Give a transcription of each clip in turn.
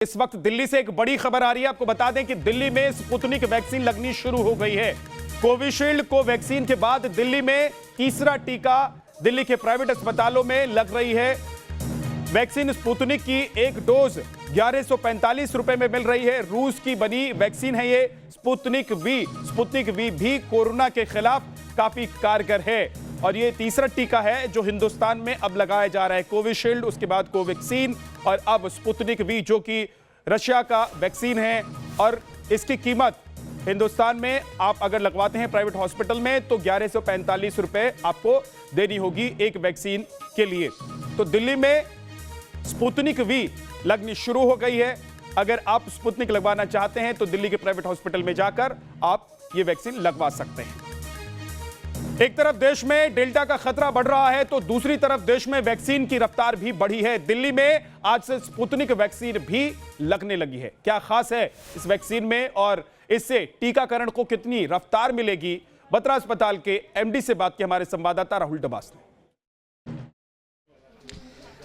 इस वक्त दिल्ली से एक बड़ी खबर आ रही है। आपको बता दें कि दिल्ली में स्पुतनिक वैक्सीन लगनी शुरू हो गई है। कोविशील्ड कोवैक्सीन के बाद दिल्ली में तीसरा टीका दिल्ली के प्राइवेट अस्पतालों में लग रही है। वैक्सीन स्पुतनिक की एक डोज 1145 रुपए में मिल रही है। रूस की बनी वैक्सीन है ये स्पुतनिक वी भी कोरोना के खिलाफ काफी कारगर है और ये तीसरा टीका है जो हिंदुस्तान में अब लगाया जा रहा है। कोविशील्ड, उसके बाद कोवैक्सीन और अब स्पुतनिक वी जो कि रशिया का वैक्सीन है और इसकी कीमत हिंदुस्तान में आप अगर लगवाते हैं प्राइवेट हॉस्पिटल में तो 1145 रुपए आपको देनी होगी एक वैक्सीन के लिए। तो दिल्ली में स्पुतनिक वी लगनी शुरू हो गई है। अगर आप स्पुतनिक लगवाना चाहते हैं तो दिल्ली के प्राइवेट हॉस्पिटल में जाकर आप ये वैक्सीन लगवा सकते हैं। एक तरफ देश में डेल्टा का खतरा बढ़ रहा है तो दूसरी तरफ देश में वैक्सीन की रफ्तार भी बढ़ी है। दिल्ली में आज से स्पुतनिक वैक्सीन भी लगने लगी है। क्या खास है इस वैक्सीन में और इससे टीकाकरण को कितनी रफ्तार मिलेगी? बत्रा अस्पताल के एमडी से बात की हमारे संवाददाता राहुल डबास ने।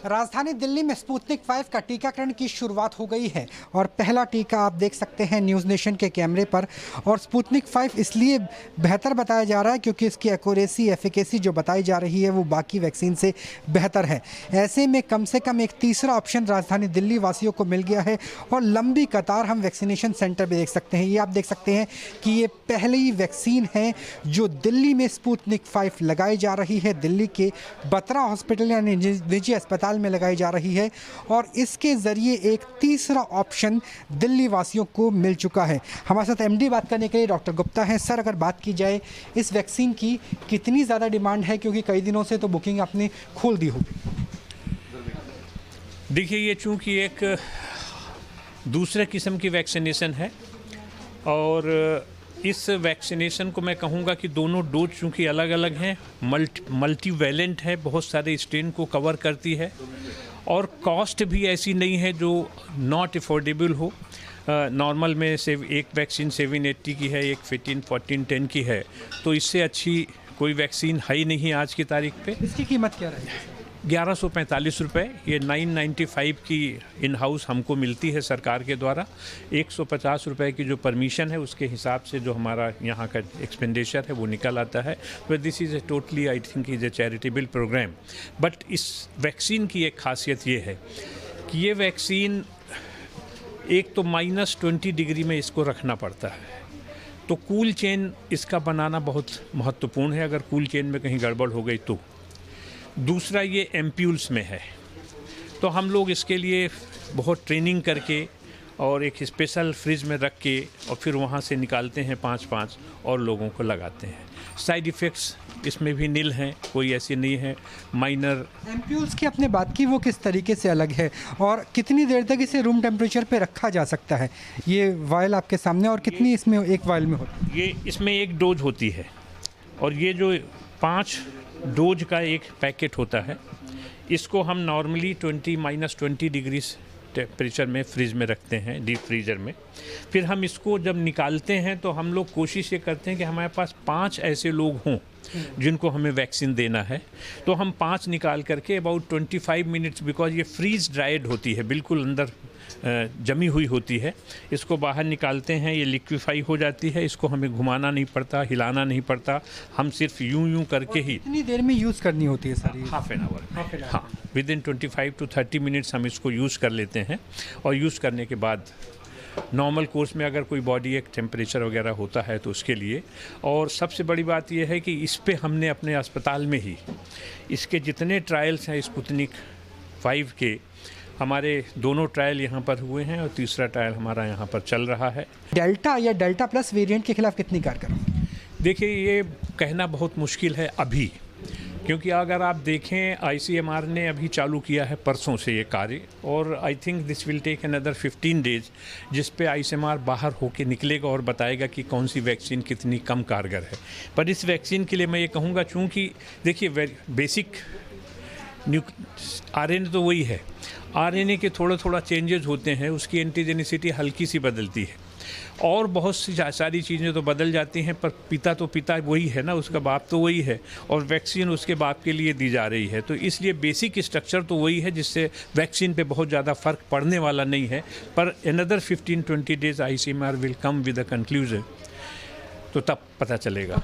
राजधानी दिल्ली में स्पुतनिक 5 का टीकाकरण की शुरुआत हो गई है और पहला टीका आप देख सकते हैं न्यूज़ नेशन के कैमरे पर। और स्पुतनिक 5 इसलिए बेहतर बताया जा रहा है क्योंकि इसकी एक्यूरेसी एफिकेसी जो बताई जा रही है वो बाकी वैक्सीन से बेहतर है। ऐसे में कम से कम एक तीसरा ऑप्शन राजधानी दिल्ली वासियों को मिल गया है और लंबी कतार हम वैक्सीनेशन सेंटर पर देख सकते हैं। ये आप देख सकते हैं कि ये पहली वैक्सीन है जो दिल्ली में स्पुतनिक 5 लगाई जा रही है। दिल्ली के बत्रा हॉस्पिटल यानी निजी अस्पताल में लगाई जा रही है और इसके जरिए एक तीसरा ऑप्शन दिल्ली वासियों को मिल चुका है। हमारे साथ एमडी बात करने के लिए डॉक्टर गुप्ता हैं। सर, अगर बात की जाए इस वैक्सीन की कितनी ज़्यादा डिमांड है, क्योंकि कई दिनों से तो बुकिंग आपने खोल दी होगी? देखिए, ये चूंकि एक दूसरे किस्म की वैक्सीनेशन है और इस वैक्सीनेशन को मैं कहूँगा कि दोनों डोज चूँकि अलग अलग हैं, मल्टीवैलेंट है, बहुत सारे स्ट्रेन को कवर करती है और कॉस्ट भी ऐसी नहीं है जो नॉट अफोर्डेबल हो। नॉर्मल में से एक वैक्सीन 780 की है, एक 1410 की है, तो इससे अच्छी कोई वैक्सीन है ही नहीं आज की तारीख पे। इसकी कीमत क्या रहेगी? 1145 रुपये। ये 995 की इन हाउस हमको मिलती है सरकार के द्वारा। 150 रुपये की जो परमिशन है उसके हिसाब से जो हमारा यहाँ का एक्सपेंडिचर है वो निकल आता है। But this is a totally I think is a charitable program. But इस वैक्सीन की एक खासियत ये है कि ये वैक्सीन एक तो -20 डिग्री में इसको रखना पड़ता है, तो कूल चेन इसका बनाना बहुत महत्वपूर्ण है अगर कूल चेन में कहीं गड़बड़ हो गई तो। दूसरा, ये एम्प्यूल्स में है, तो हम लोग इसके लिए बहुत ट्रेनिंग करके और एक स्पेशल फ्रिज में रख के और फिर वहाँ से निकालते हैं 5-5 और लोगों को लगाते हैं। साइड इफ़ेक्ट्स इसमें भी नील हैं, कोई ऐसी नहीं है माइनर। एम्प्यूल्स की आपने बात की, वो किस तरीके से अलग है और कितनी देर तक इसे रूम टेम्परेचर पे रखा जा सकता है? ये वायल आपके सामने, और कितनी इसमें एक वायल में होती है? ये इसमें एक डोज होती है और ये जो 5 डोज का एक पैकेट होता है, इसको हम नॉर्मली -20 डिग्री टेम्परेचर में फ्रिज में रखते हैं, डीप फ्रीजर में। फिर हम इसको जब निकालते हैं तो हम लोग कोशिश ये करते हैं कि हमारे पास 5 ऐसे लोग हों जिनको हमें वैक्सीन देना है, तो हम 5 निकाल करके अबाउट 25 मिनट्स, बिकॉज ये फ्रीज ड्राइड होती है, बिल्कुल अंदर जमी हुई होती है, इसको बाहर निकालते हैं, ये लिक्विफाई हो जाती है। इसको हमें घुमाना नहीं पड़ता, हिलाना नहीं पड़ता, हम सिर्फ यूं करके ही। कितनी देर में यूज़ करनी होती है सारी? Half an hour. हाँ, विदिन 25 to 30 मिनट्स हम इसको यूज़ कर लेते हैं और यूज़ करने के बाद नॉर्मल कोर्स में अगर कोई बॉडी एक टेम्परेचर वगैरह होता है तो उसके लिए। और सबसे बड़ी बात यह है कि इस पे हमने अपने अस्पताल में ही इसके जितने ट्रायल्स हैं स्पुतनिक 5 के, हमारे दोनों ट्रायल यहाँ पर हुए हैं और तीसरा ट्रायल हमारा यहाँ पर चल रहा है। डेल्टा या डेल्टा प्लस वेरिएंट के खिलाफ कितनी कारगर? देखिए, ये कहना बहुत मुश्किल है अभी, क्योंकि अगर आप देखें ICMR ने अभी चालू किया है परसों से ये कार्य और I think this will take another 15 days, जिस पे ICMR बाहर होके निकलेगा और बताएगा कि कौन सी वैक्सीन कितनी कम कारगर है। पर इस वैक्सीन के लिए मैं ये कहूँगा, चूँकि देखिए बेसिक RNA तो वही है, RNA के थोड़ा चेंजेस होते हैं, उसकी एंटीजेनिसिटी हल्की सी बदलती है और बहुत सी सारी चीज़ें तो बदल जाती हैं, पर पिता तो पिता वही है ना, उसका बाप तो वही है, और वैक्सीन उसके बाप के लिए दी जा रही है। तो इसलिए बेसिक स्ट्रक्चर तो वही है, जिससे वैक्सीन पे बहुत ज़्यादा फ़र्क पड़ने वाला नहीं है। पर another 15-20 days ICMR will come with a conclusion, तो तब पता चलेगा।